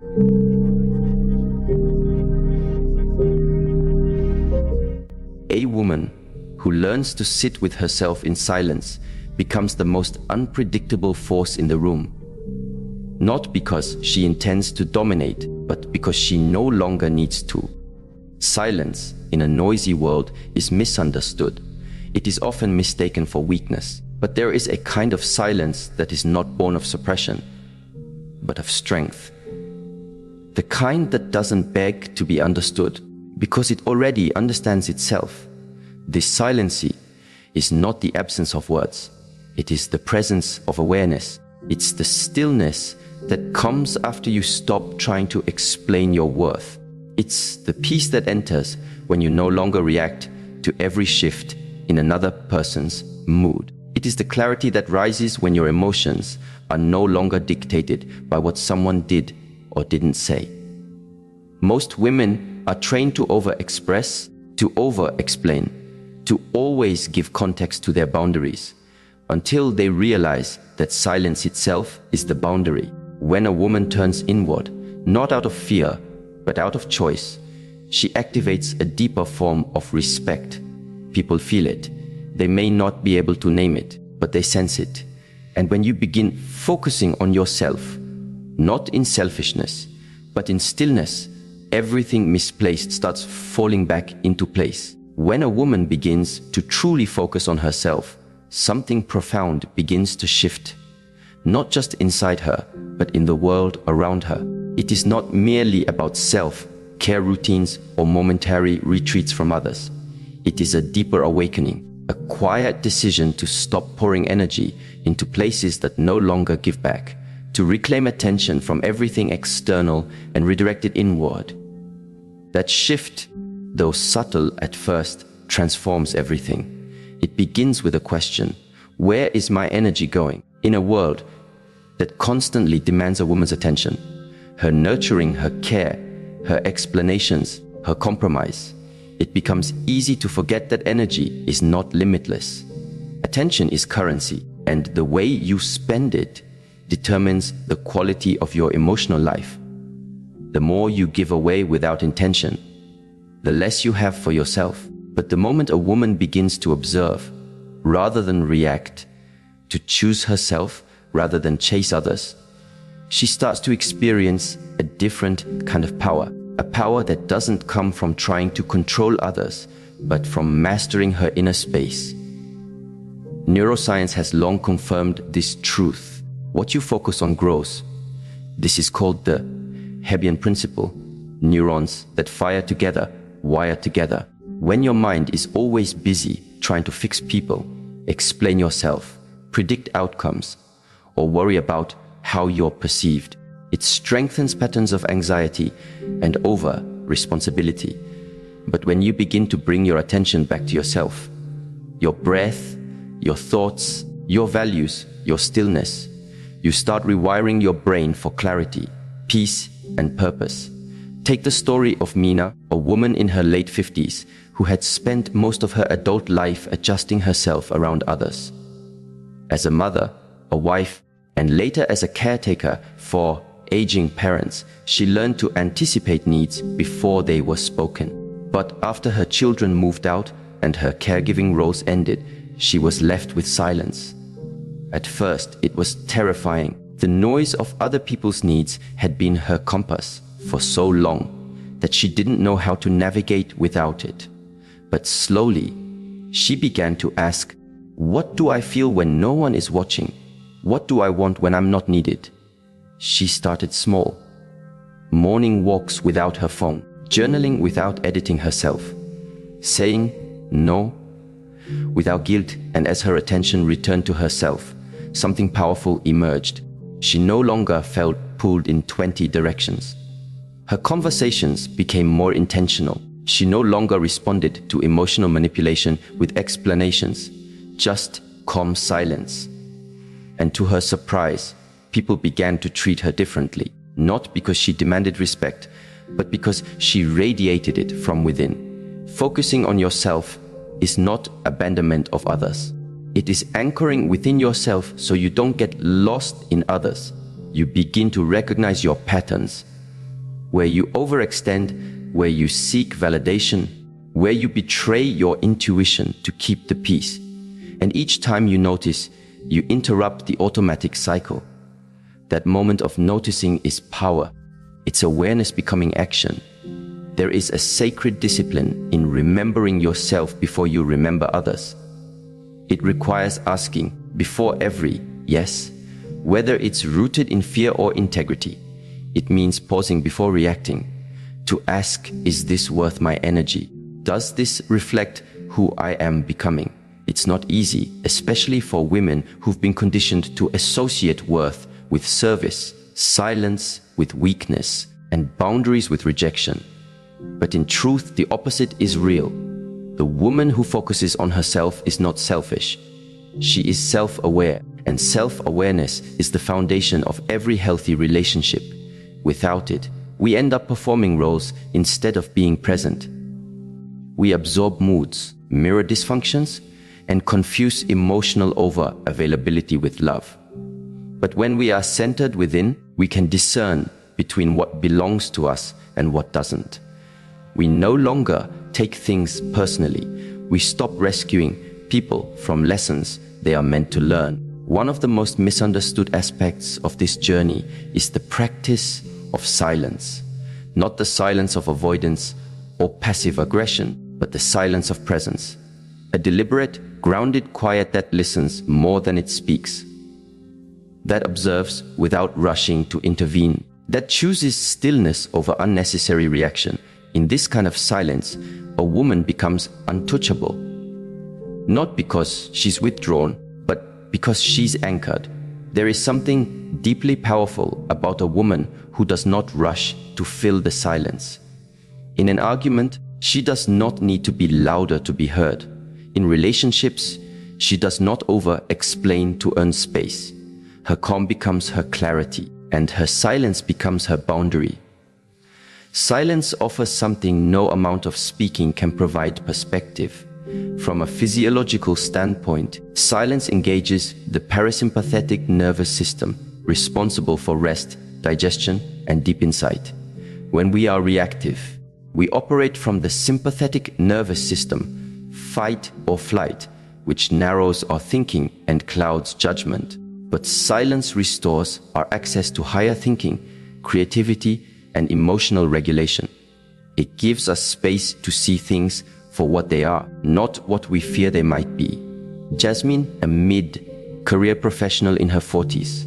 A woman who learns to sit with herself in silence becomes the most unpredictable force in the room. Not because she intends to dominate, but because she no longer needs to. Silence in a noisy world is misunderstood. It is often mistaken for weakness. But there is a kind of silence that is not born of suppression, but of strength. The kind that doesn't beg to be understood, because it already understands itself. This silence is not the absence of words. It is the presence of awareness. It's the stillness that comes after you stop trying to explain your worth. It's the peace that enters when you no longer react to every shift in another person's mood. It is the clarity that rises when your emotions are no longer dictated by what someone did or didn't say. Most women are trained to over-express, to over-explain, to always give context to their boundaries, until they realize that silence itself is the boundary. When a woman turns inward, not out of fear, but out of choice, she activates a deeper form of respect. People feel it. They may not be able to name it, but they sense it. And when you begin focusing on yourself, not in selfishness, but in stillness, everything misplaced starts falling back into place. When a woman begins to truly focus on herself, something profound begins to shift. Not just inside her, but in the world around her. It is not merely about self-care routines or momentary retreats from others. It is a deeper awakening. A quiet decision to stop pouring energy into places that no longer give back, to reclaim attention from everything external and redirect it inward. That shift, though subtle at first, transforms everything. It begins with a question: where is my energy going? In a world that constantly demands a woman's attention, her nurturing, her care, her explanations, her compromise, it becomes easy to forget that energy is not limitless. Attention is currency, and the way you spend it determines the quality of your emotional life. The more you give away without intention, the less you have for yourself. But the moment a woman begins to observe rather than react, to choose herself rather than chase others, she starts to experience a different kind of power. A power that doesn't come from trying to control others, but from mastering her inner space. Neuroscience has long confirmed this truth. What you focus on grows. This is called the Hebbian principle. Neurons that fire together, wire together. When your mind is always busy trying to fix people, explain yourself, predict outcomes, or worry about how you're perceived, it strengthens patterns of anxiety and over-responsibility. But when you begin to bring your attention back to yourself, your breath, your thoughts, your values, your stillness, you start rewiring your brain for clarity, peace, and purpose. Take the story of Mina, a woman in her late 50s who had spent most of her adult life adjusting herself around others. As a mother, a wife, and later as a caretaker for aging parents, she learned to anticipate needs before they were spoken. But after her children moved out and her caregiving roles ended, she was left with silence. At first, it was terrifying. The noise of other people's needs had been her compass for so long that she didn't know how to navigate without it. But slowly, she began to ask, what do I feel when no one is watching? What do I want when I'm not needed? She started small. Morning walks without her phone, journaling without editing herself, saying no without guilt, and as her attention returned to herself, something powerful emerged. She no longer felt pulled in 20 directions. Her conversations became more intentional. She no longer responded to emotional manipulation with explanations, just calm silence. And to her surprise, people began to treat her differently, not because she demanded respect, but because she radiated it from within. Focusing on yourself is not abandonment of others. It is anchoring within yourself so you don't get lost in others. You begin to recognize your patterns, where you overextend, where you seek validation, where you betray your intuition to keep the peace. And each time you notice, you interrupt the automatic cycle. That moment of noticing is power. It's awareness becoming action. There is a sacred discipline in remembering yourself before you remember others. It requires asking before every yes, whether it's rooted in fear or integrity. It means pausing before reacting. To ask, is this worth my energy? Does this reflect who I am becoming? It's not easy, especially for women who've been conditioned to associate worth with service, silence with weakness, and boundaries with rejection. But in truth, the opposite is real. The woman who focuses on herself is not selfish. She is self-aware, and self-awareness is the foundation of every healthy relationship. Without it, we end up performing roles instead of being present. We absorb moods, mirror dysfunctions, and confuse emotional over-availability with love. But when we are centered within, we can discern between what belongs to us and what doesn't. We no longer take things personally. We stop rescuing people from lessons they are meant to learn. One of the most misunderstood aspects of this journey is the practice of silence. Not the silence of avoidance or passive aggression, but the silence of presence. A deliberate, grounded quiet that listens more than it speaks. That observes without rushing to intervene. That chooses stillness over unnecessary reaction. In this kind of silence, a woman becomes untouchable. Not because she's withdrawn, but because she's anchored. There is something deeply powerful about a woman who does not rush to fill the silence. In an argument, she does not need to be louder to be heard. In relationships, she does not over-explain to earn space. Her calm becomes her clarity, and her silence becomes her boundary. Silence offers something no amount of speaking can provide: perspective. From a physiological standpoint, silence engages the parasympathetic nervous system, responsible for rest, digestion, and deep insight. When we are reactive, we operate from the sympathetic nervous system, fight or flight, which narrows our thinking and clouds judgment. But silence restores our access to higher thinking, creativity, and emotional regulation. It gives us space to see things for what they are, not what we fear they might be. Jasmine, a mid-career professional in her 40s,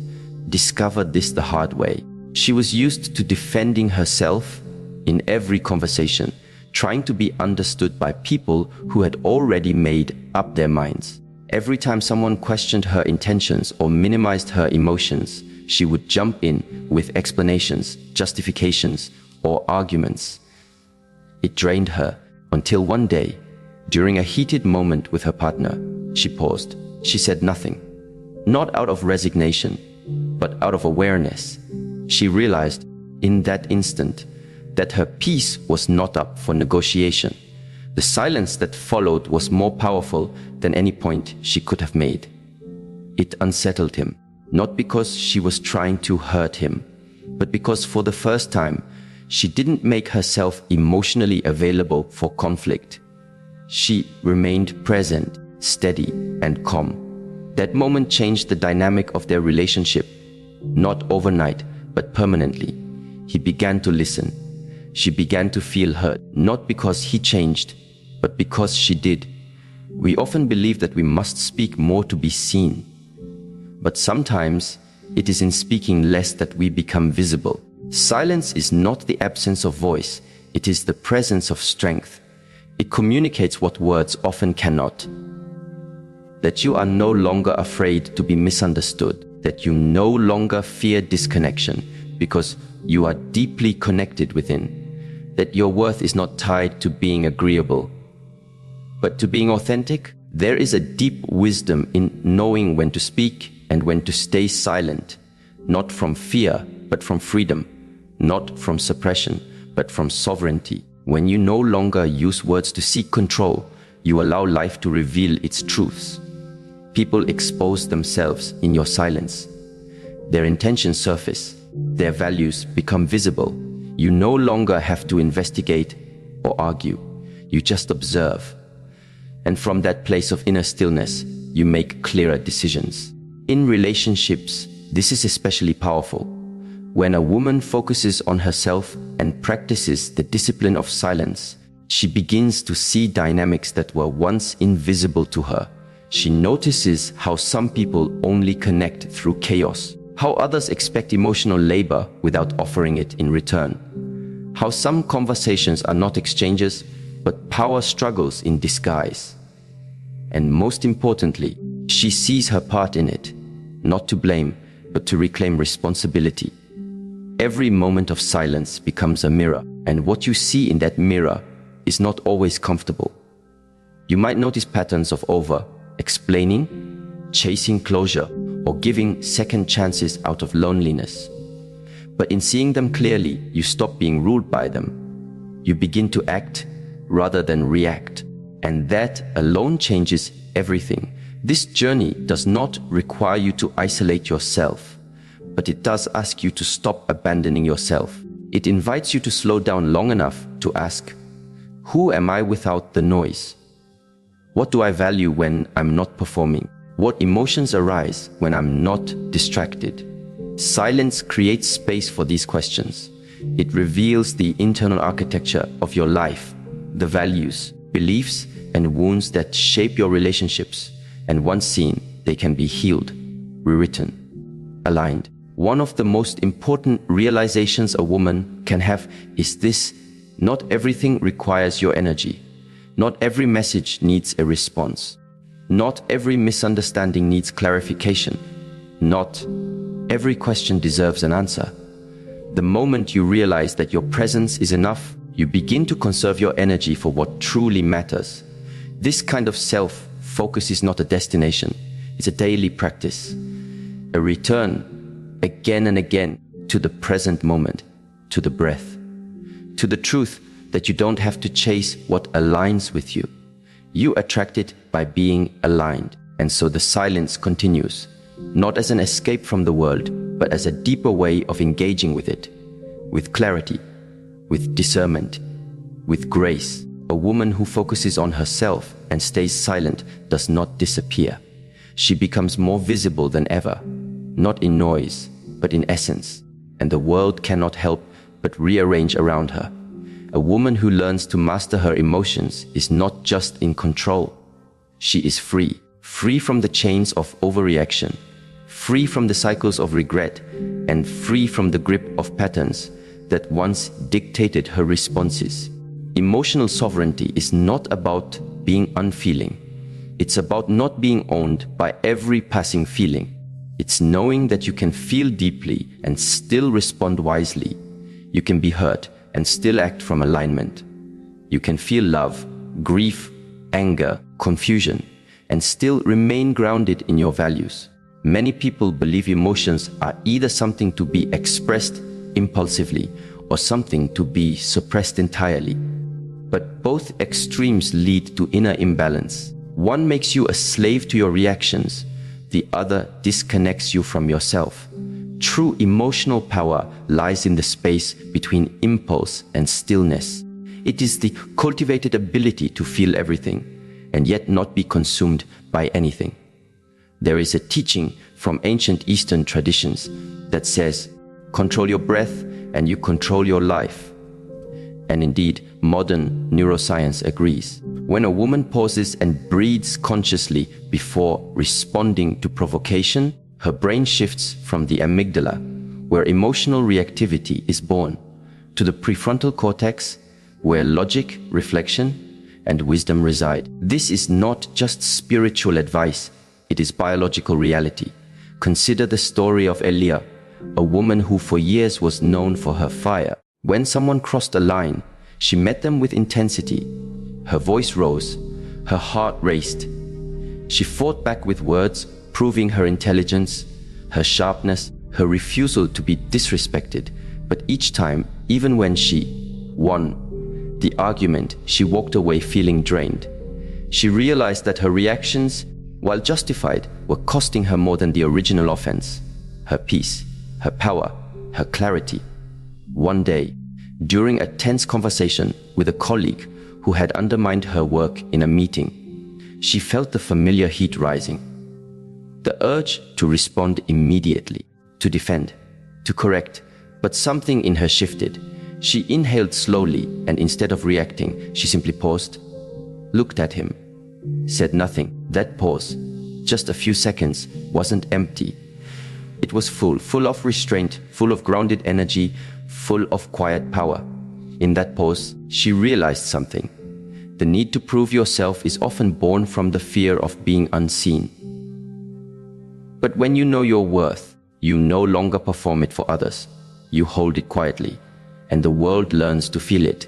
discovered this the hard way. She was used to defending herself in every conversation, trying to be understood by people who had already made up their minds. Every time someone questioned her intentions or minimized her emotions, she would jump in with explanations, justifications, or arguments. It drained her until one day, during a heated moment with her partner, she paused. She said nothing, not out of resignation, but out of awareness. She realized in that instant that her peace was not up for negotiation. The silence that followed was more powerful than any point she could have made. It unsettled him, not because she was trying to hurt him, but because for the first time, she didn't make herself emotionally available for conflict. She remained present, steady, and calm. That moment changed the dynamic of their relationship, not overnight, but permanently. He began to listen. She began to feel heard, not because he changed, but because she did. We often believe that we must speak more to be seen. But sometimes it is in speaking less that we become visible. Silence is not the absence of voice, it is the presence of strength. It communicates what words often cannot. That you are no longer afraid to be misunderstood, that you no longer fear disconnection because you are deeply connected within, that your worth is not tied to being agreeable, but to being authentic. There is a deep wisdom in knowing when to speak and when to stay silent, not from fear, but from freedom, not from suppression, but from sovereignty. When you no longer use words to seek control, you allow life to reveal its truths. People expose themselves in your silence. Their intentions surface, their values become visible. You no longer have to investigate or argue. You just observe. And from that place of inner stillness, you make clearer decisions. In relationships, this is especially powerful. When a woman focuses on herself and practices the discipline of silence, she begins to see dynamics that were once invisible to her. She notices how some people only connect through chaos, how others expect emotional labor without offering it in return, how some conversations are not exchanges, but power struggles in disguise. And most importantly, she sees her part in it, not to blame, but to reclaim responsibility. Every moment of silence becomes a mirror, and what you see in that mirror is not always comfortable. You might notice patterns of over-explaining, chasing closure, or giving second chances out of loneliness. But in seeing them clearly, you stop being ruled by them. You begin to act rather than react, and that alone changes everything. This journey does not require you to isolate yourself, but it does ask you to stop abandoning yourself. It invites you to slow down long enough to ask, who am I without the noise? What do I value when I'm not performing? What emotions arise when I'm not distracted? Silence creates space for these questions. It reveals the internal architecture of your life, the values, beliefs, and wounds that shape your relationships. And once seen, they can be healed, rewritten, aligned. One of the most important realizations a woman can have is this: not everything requires your energy. Not every message needs a response. Not every misunderstanding needs clarification. Not every question deserves an answer. The moment you realize that your presence is enough, you begin to conserve your energy for what truly matters. This kind of self-focus is not a destination. It's a daily practice. A return, again and again, to the present moment, to the breath, to the truth that you don't have to chase what aligns with you. You attract it by being aligned. And so the silence continues, not as an escape from the world, but as a deeper way of engaging with it, with clarity, with discernment, with grace. A woman who focuses on herself and stays silent does not disappear. She becomes more visible than ever, not in noise, but in essence. And the world cannot help but rearrange around her. A woman who learns to master her emotions is not just in control. She is free, free from the chains of overreaction, free from the cycles of regret, and free from the grip of patterns that once dictated her responses. Emotional sovereignty is not about being unfeeling. It's about not being owned by every passing feeling. It's knowing that you can feel deeply and still respond wisely. You can be hurt and still act from alignment. You can feel love, grief, anger, confusion, and still remain grounded in your values. Many people believe emotions are either something to be expressed impulsively or something to be suppressed entirely. But both extremes lead to inner imbalance. One makes you a slave to your reactions, the other disconnects you from yourself. True emotional power lies in the space between impulse and stillness. It is the cultivated ability to feel everything and yet not be consumed by anything. There is a teaching from ancient Eastern traditions that says, control your breath and you control your life. And indeed, modern neuroscience agrees. When a woman pauses and breathes consciously before responding to provocation, her brain shifts from the amygdala, where emotional reactivity is born, to the prefrontal cortex, where logic, reflection, and wisdom reside. This is not just spiritual advice, it is biological reality. Consider the story of Elia, a woman who for years was known for her fire. When someone crossed a line, she met them with intensity. Her voice rose, her heart raced. She fought back with words, proving her intelligence, her sharpness, her refusal to be disrespected. But each time, even when she won the argument, she walked away feeling drained. She realized that her reactions, while justified, were costing her more than the original offense: her peace, her power, her clarity. One day, During a tense conversation with a colleague who had undermined her work in a meeting, she felt the familiar heat rising. The urge to respond immediately, to defend, to correct, but something in her shifted. She inhaled slowly, and instead of reacting, she simply paused, looked at him, said nothing. That pause, just a few seconds, wasn't empty. It was full of restraint, full of grounded energy, full of quiet power. In that pause, she realized something. The need to prove yourself is often born from the fear of being unseen. But when you know your worth, you no longer perform it for others. You hold it quietly, and the world learns to feel it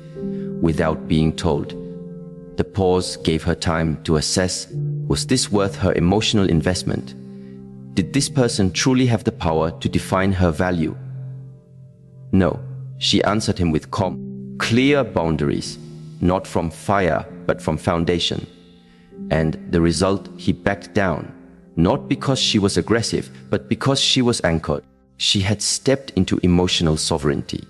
without being told. The pause gave her time to assess, was this worth her emotional investment? Did this person truly have the power to define her value? No, she answered him with calm, clear boundaries, not from fire, but from foundation. And the result, he backed down, not because she was aggressive, but because she was anchored. She had stepped into emotional sovereignty.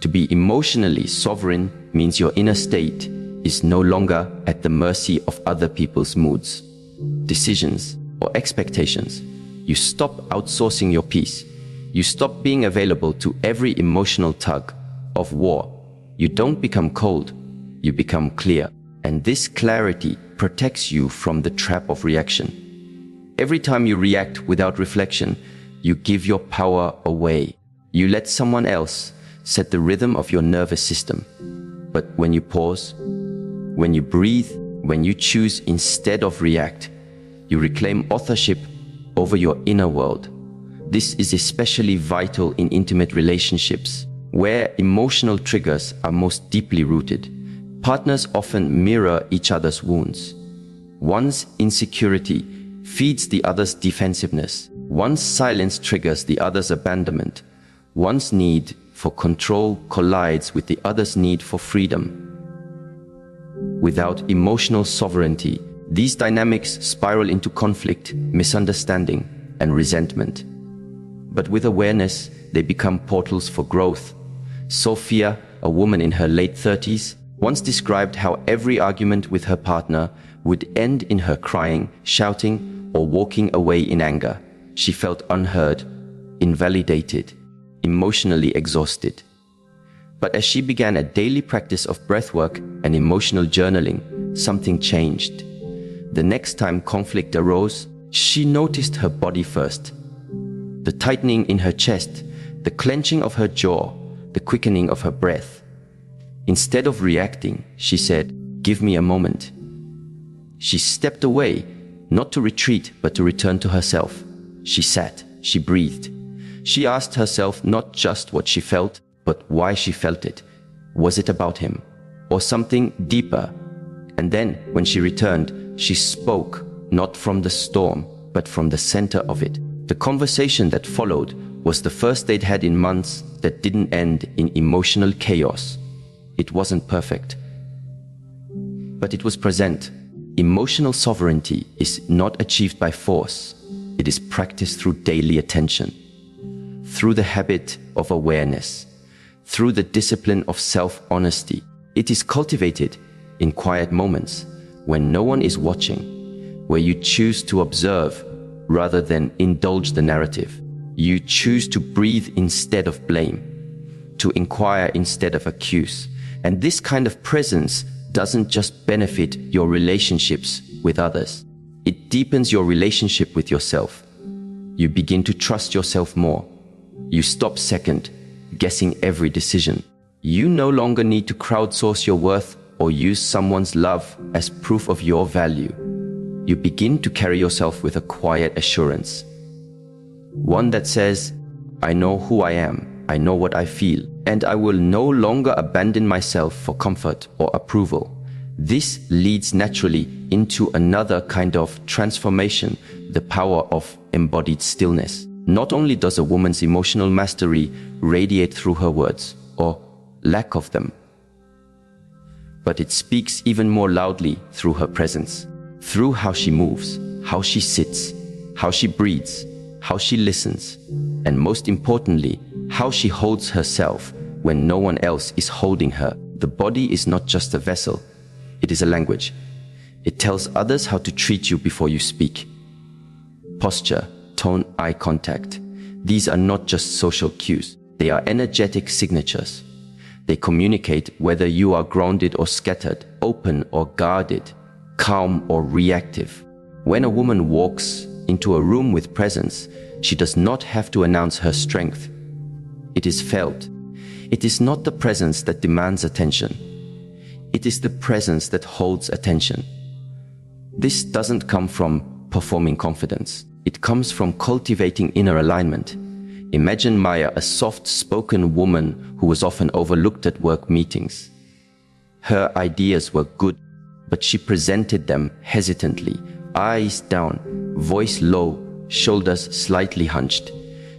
To be emotionally sovereign means your inner state is no longer at the mercy of other people's moods, decisions, or expectations. You stop outsourcing your peace. You stop being available to every emotional tug of war. You don't become cold, you become clear. And this clarity protects you from the trap of reaction. Every time you react without reflection, you give your power away. You let someone else set the rhythm of your nervous system. But when you pause, when you breathe, when you choose instead of react, you reclaim authorship over your inner world. This is especially vital in intimate relationships, where emotional triggers are most deeply rooted. Partners often mirror each other's wounds. One's insecurity feeds the other's defensiveness. One's silence triggers the other's abandonment. One's need for control collides with the other's need for freedom. Without emotional sovereignty, these dynamics spiral into conflict, misunderstanding, and resentment. But with awareness, they become portals for growth. Sophia, a woman in her late 30s, once described how every argument with her partner would end in her crying, shouting, or walking away in anger. She felt unheard, invalidated, emotionally exhausted. But as she began a daily practice of breathwork and emotional journaling, something changed. The next time conflict arose, she noticed her body first. The tightening in her chest, the clenching of her jaw, the quickening of her breath. Instead of reacting, she said, "Give me a moment." She stepped away, not to retreat, but to return to herself. She sat, she breathed. She asked herself not just what she felt, but why she felt it. Was it about him, or something deeper? And then, when she returned, she spoke, not from the storm, but from the center of it. The conversation that followed was the first they'd had in months that didn't end in emotional chaos. It wasn't perfect, but it was present. Emotional sovereignty is not achieved by force. It is practiced through daily attention, through the habit of awareness, through the discipline of self-honesty. It is cultivated in quiet moments when no one is watching, where you choose to observe rather than indulge the narrative. You choose to breathe instead of blame, to inquire instead of accuse. And this kind of presence doesn't just benefit your relationships with others. It deepens your relationship with yourself. You begin to trust yourself more. You stop second guessing every decision. You no longer need to crowdsource your worth or use someone's love as proof of your value. You begin to carry yourself with a quiet assurance. One that says, I know who I am, I know what I feel, and I will no longer abandon myself for comfort or approval. This leads naturally into another kind of transformation, the power of embodied stillness. Not only does a woman's emotional mastery radiate through her words, or lack of them, but it speaks even more loudly through her presence, through how she moves, how she sits, how she breathes, how she listens, and most importantly, how she holds herself when no one else is holding her. The body is not just a vessel, it is a language. It tells others how to treat you before you speak. Posture, tone, eye contact. These are not just social cues. They are energetic signatures. They communicate whether you are grounded or scattered, open or guarded, calm or reactive. When a woman walks into a room with presence, she does not have to announce her strength. It is felt. It is not the presence that demands attention. It is the presence that holds attention. This doesn't come from performing confidence. It comes from cultivating inner alignment. Imagine Maya, a soft-spoken woman who was often overlooked at work meetings. Her ideas were good, but she presented them hesitantly, eyes down, voice low, shoulders slightly hunched.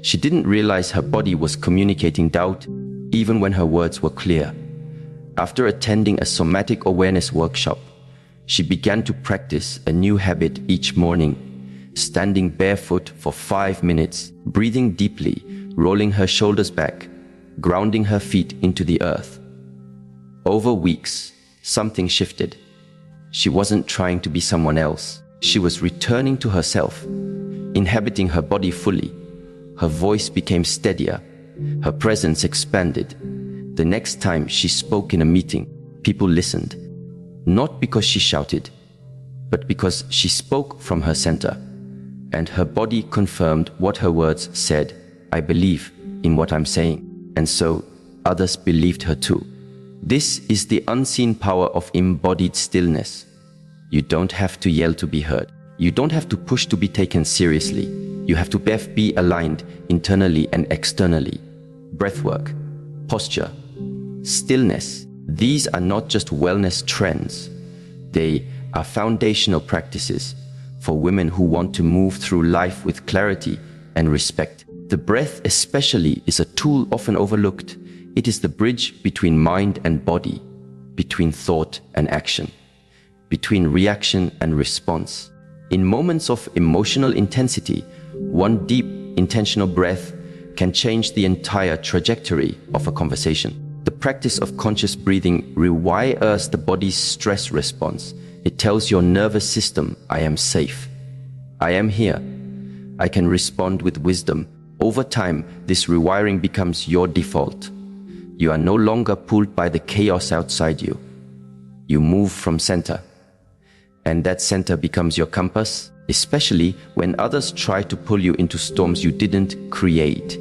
She didn't realize her body was communicating doubt, even when her words were clear. After attending a somatic awareness workshop, she began to practice a new habit each morning. Standing barefoot for 5 minutes, breathing deeply, rolling her shoulders back, grounding her feet into the earth. Over weeks, something shifted. She wasn't trying to be someone else. She was returning to herself, inhabiting her body fully. Her voice became steadier. Her presence expanded. The next time she spoke in a meeting, people listened. Not because she shouted, but because she spoke from her center. And her body confirmed what her words said. I believe in what I'm saying. And so others believed her too. This is the unseen power of embodied stillness. You don't have to yell to be heard. You don't have to push to be taken seriously. You have to be aligned internally and externally. Breathwork, posture, stillness. These are not just wellness trends. They are foundational practices for women who want to move through life with clarity and respect. The breath especially is a tool often overlooked. It is the bridge between mind and body, between thought and action, between reaction and response. In moments of emotional intensity, one deep, intentional breath can change the entire trajectory of a conversation. The practice of conscious breathing rewires the body's stress response. It tells your nervous system, I am safe. I am here. I can respond with wisdom. Over time, this rewiring becomes your default. You are no longer pulled by the chaos outside you. You move from center. And that center becomes your compass, especially when others try to pull you into storms you didn't create.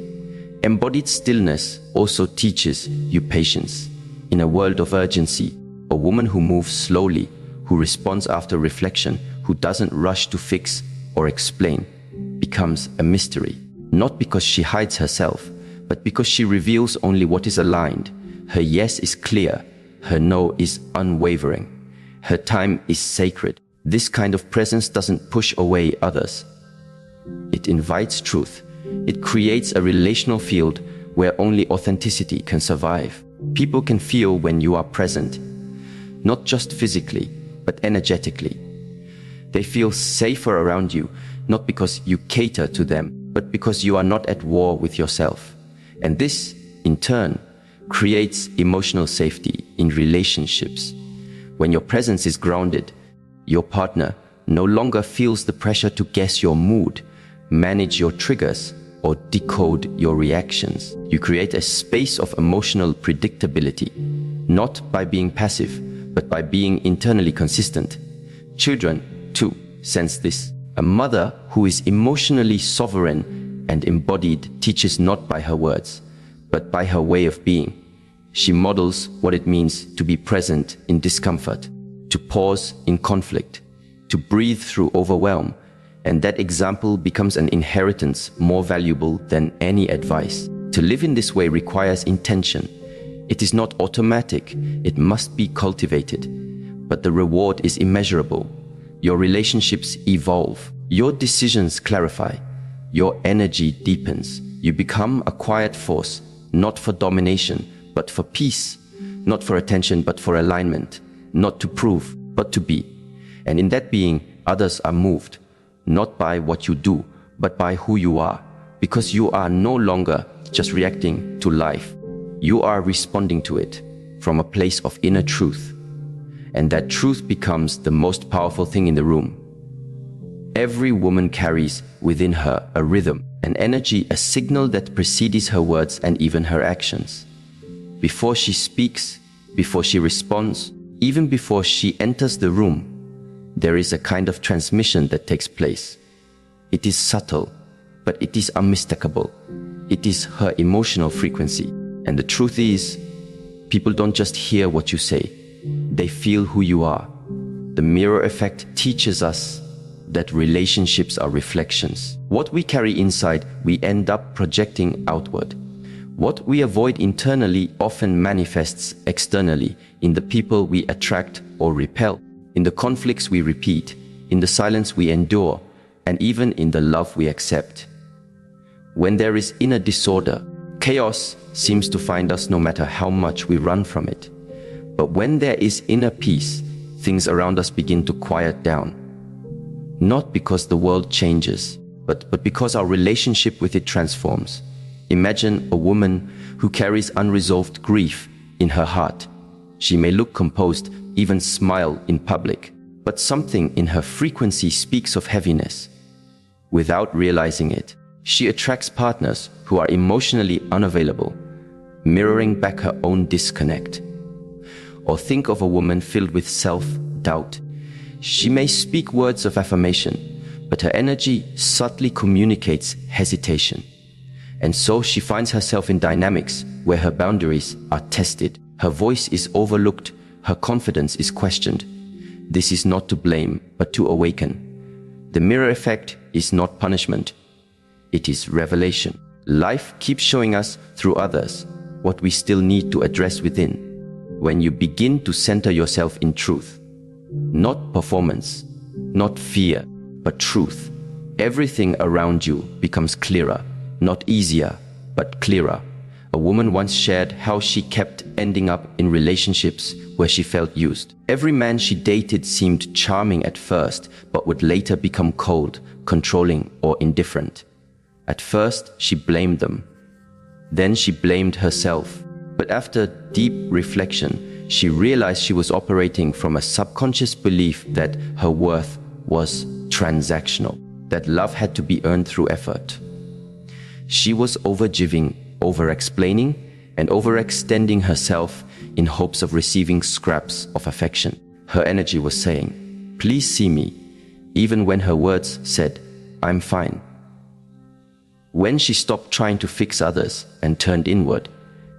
Embodied stillness also teaches you patience. In a world of urgency, a woman who moves slowly, who responds after reflection, who doesn't rush to fix or explain, becomes a mystery. Not because she hides herself, but because she reveals only what is aligned. Her yes is clear, her no is unwavering. Her time is sacred. This kind of presence doesn't push away others. It invites truth. It creates a relational field where only authenticity can survive. People can feel when you are present, not just physically, but energetically. They feel safer around you, not because you cater to them, but because you are not at war with yourself. And this, in turn, creates emotional safety in relationships. When your presence is grounded, your partner no longer feels the pressure to guess your mood, manage your triggers, or decode your reactions. You create a space of emotional predictability, not by being passive, but by being internally consistent. Children, too, sense this. A mother who is emotionally sovereign and embodied teaches not by her words, but by her way of being. She models what it means to be present in discomfort, to pause in conflict, to breathe through overwhelm, and that example becomes an inheritance more valuable than any advice. To live in this way requires intention. It is not automatic, it must be cultivated. But the reward is immeasurable. Your relationships evolve, your decisions clarify, your energy deepens. You become a quiet force, not for domination, but for peace, not for attention, but for alignment, not to prove, but to be. And in that being, others are moved, not by what you do, but by who you are, because you are no longer just reacting to life. You are responding to it from a place of inner truth. And that truth becomes the most powerful thing in the room. Every woman carries within her a rhythm, an energy, a signal that precedes her words and even her actions. Before she speaks, before she responds, even before she enters the room, there is a kind of transmission that takes place. It is subtle, but it is unmistakable. It is her emotional frequency. And the truth is, people don't just hear what you say, they feel who you are. The mirror effect teaches us that relationships are reflections. What we carry inside, we end up projecting outward. What we avoid internally often manifests externally in the people we attract or repel, in the conflicts we repeat, in the silence we endure, and even in the love we accept. When there is inner disorder, chaos seems to find us no matter how much we run from it. But when there is inner peace, things around us begin to quiet down. Not because the world changes, but because our relationship with it transforms. Imagine a woman who carries unresolved grief in her heart. She may look composed, even smile in public, but something in her frequency speaks of heaviness. Without realizing it, she attracts partners who are emotionally unavailable, mirroring back her own disconnect. Or think of a woman filled with self-doubt. She may speak words of affirmation, but her energy subtly communicates hesitation. And so she finds herself in dynamics where her boundaries are tested, her voice is overlooked, her confidence is questioned. This is not to blame, but to awaken. The mirror effect is not punishment, it is revelation. Life keeps showing us through others what we still need to address within. When you begin to center yourself in truth, not performance, not fear, but truth, everything around you becomes clearer. Not easier, but clearer. A woman once shared how she kept ending up in relationships where she felt used. Every man she dated seemed charming at first, but would later become cold, controlling, or indifferent. At first, she blamed them. Then she blamed herself. But after deep reflection, she realized she was operating from a subconscious belief that her worth was transactional, that love had to be earned through effort. She was overgiving, over-explaining, and overextending herself in hopes of receiving scraps of affection. Her energy was saying, "Please see me," even when her words said, "I'm fine." When she stopped trying to fix others and turned inward,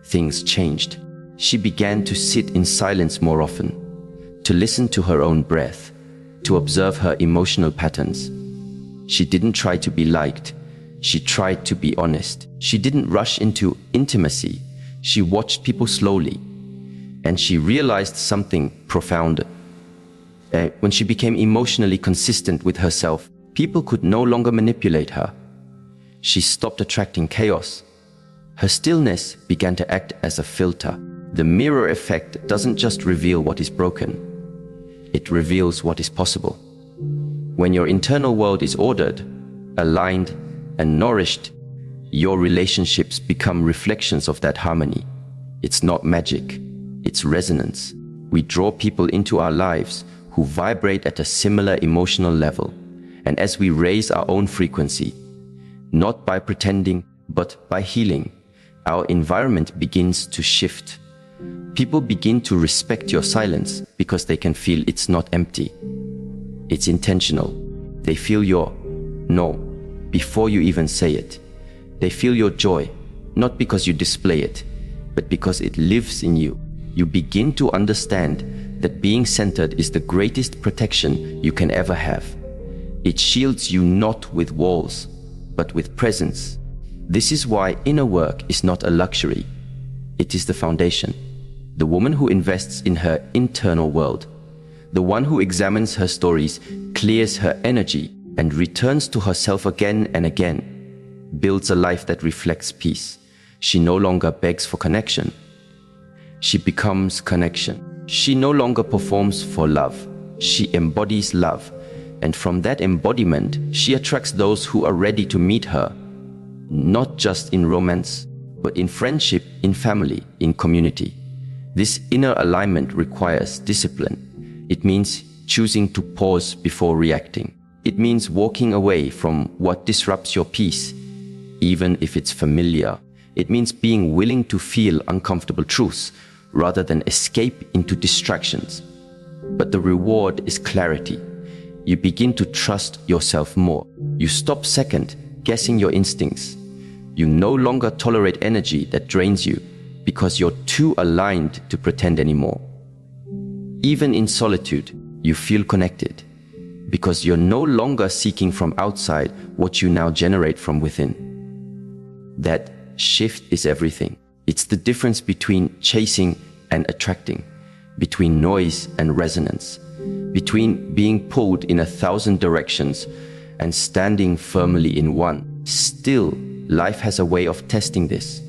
things changed. She began to sit in silence more often, to listen to her own breath, to observe her emotional patterns. She didn't try to be liked. She tried to be honest. She didn't rush into intimacy. She watched people slowly. And she realized something profound. When she became emotionally consistent with herself, people could no longer manipulate her. She stopped attracting chaos. Her stillness began to act as a filter. The mirror effect doesn't just reveal what is broken. It reveals what is possible. When your internal world is ordered, aligned, and nourished, your relationships become reflections of that harmony. It's not magic, it's resonance. We draw people into our lives who vibrate at a similar emotional level. And as we raise our own frequency, not by pretending, but by healing, our environment begins to shift. People begin to respect your silence because they can feel it's not empty. It's intentional. They feel your no before you even say it. They feel your joy, not because you display it, but because it lives in you. You begin to understand that being centered is the greatest protection you can ever have. It shields you not with walls, but with presence. This is why inner work is not a luxury. It is the foundation. The woman who invests in her internal world, the one who examines her stories, clears her energy, and returns to herself again and again, builds a life that reflects peace. She no longer begs for connection. She becomes connection. She no longer performs for love. She embodies love. And from that embodiment, she attracts those who are ready to meet her, not just in romance, but in friendship, in family, in community. This inner alignment requires discipline. It means choosing to pause before reacting. It means walking away from what disrupts your peace, even if it's familiar. It means being willing to feel uncomfortable truths rather than escape into distractions. But the reward is clarity. You begin to trust yourself more. You stop second guessing your instincts. You no longer tolerate energy that drains you because you're too aligned to pretend anymore. Even in solitude, you feel connected because you're no longer seeking from outside what you now generate from within. That shift is everything. It's the difference between chasing and attracting, between noise and resonance, between being pulled in 1,000 directions and standing firmly in one. Still, life has a way of testing this.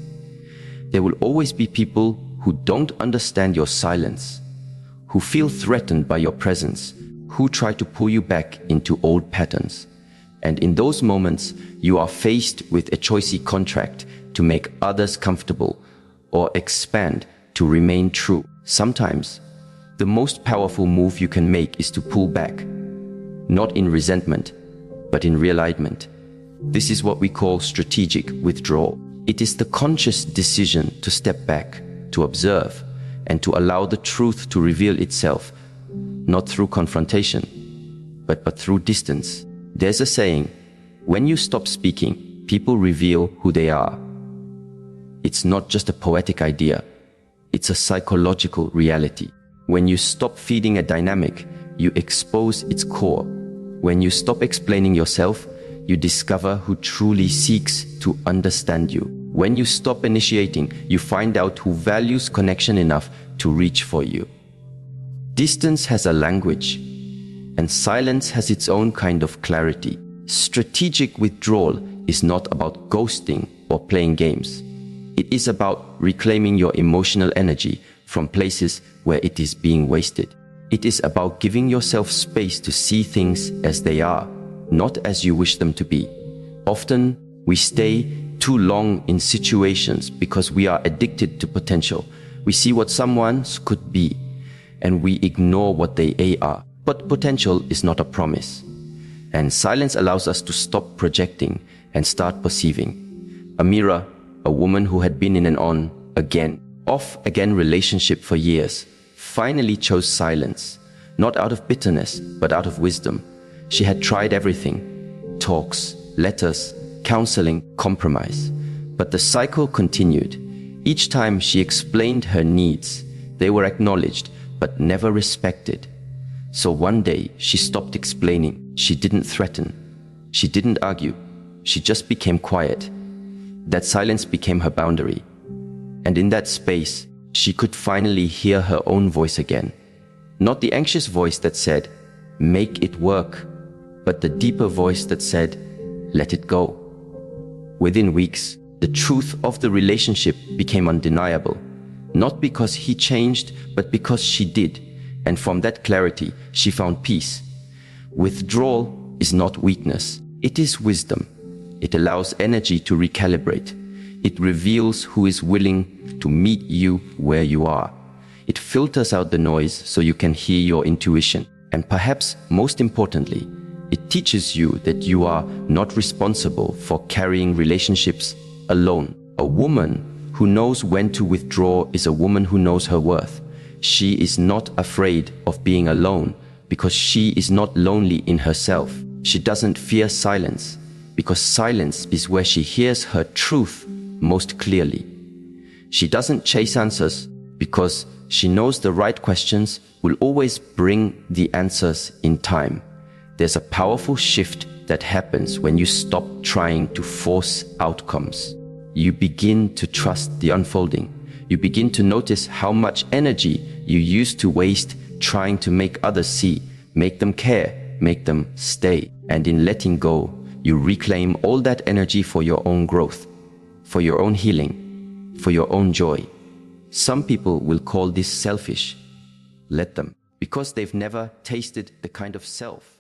There will always be people who don't understand your silence, who feel threatened by your presence, who try to pull you back into old patterns. And in those moments, you are faced with a choicy contract to make others comfortable or expand to remain true. Sometimes, the most powerful move you can make is to pull back, not in resentment, but in realignment. This is what we call strategic withdrawal. It is the conscious decision to step back, to observe, and to allow the truth to reveal itself, not through confrontation, but through distance. There's a saying, when you stop speaking, people reveal who they are. It's not just a poetic idea, it's a psychological reality. When you stop feeding a dynamic, you expose its core. When you stop explaining yourself, you discover who truly seeks to understand you. When you stop initiating, you find out who values connection enough to reach for you. Distance has a language, and silence has its own kind of clarity. Strategic withdrawal is not about ghosting or playing games. It is about reclaiming your emotional energy from places where it is being wasted. It is about giving yourself space to see things as they are, not as you wish them to be. Often, we stay too long in situations because we are addicted to potential. We see what someone could be, and we ignore what they are. But potential is not a promise. And silence allows us to stop projecting and start perceiving. Amira, a woman who had been in an off-again relationship for years, finally chose silence, not out of bitterness, but out of wisdom. She had tried everything: talks, letters, counseling, compromise. But the cycle continued. Each time she explained her needs, they were acknowledged, but never respected. So one day, she stopped explaining. She didn't threaten. She didn't argue. She just became quiet. That silence became her boundary. And in that space, she could finally hear her own voice again. Not the anxious voice that said, "Make it work," but the deeper voice that said, "Let it go." Within weeks, the truth of the relationship became undeniable. Not because he changed, but because she did. And from that clarity, she found peace. Withdrawal is not weakness. It is wisdom. It allows energy to recalibrate. It reveals who is willing to meet you where you are. It filters out the noise so you can hear your intuition. And perhaps most importantly, it teaches you that you are not responsible for carrying relationships alone. A woman who knows when to withdraw is a woman who knows her worth. She is not afraid of being alone because she is not lonely in herself. She doesn't fear silence because silence is where she hears her truth most clearly. She doesn't chase answers because she knows the right questions will always bring the answers in time. There's a powerful shift that happens when you stop trying to force outcomes. You begin to trust the unfolding. You begin to notice how much energy you used to waste trying to make others see, make them care, make them stay. And in letting go, you reclaim all that energy for your own growth, for your own healing, for your own joy. Some people will call this selfish. Let them, because they've never tasted the kind of self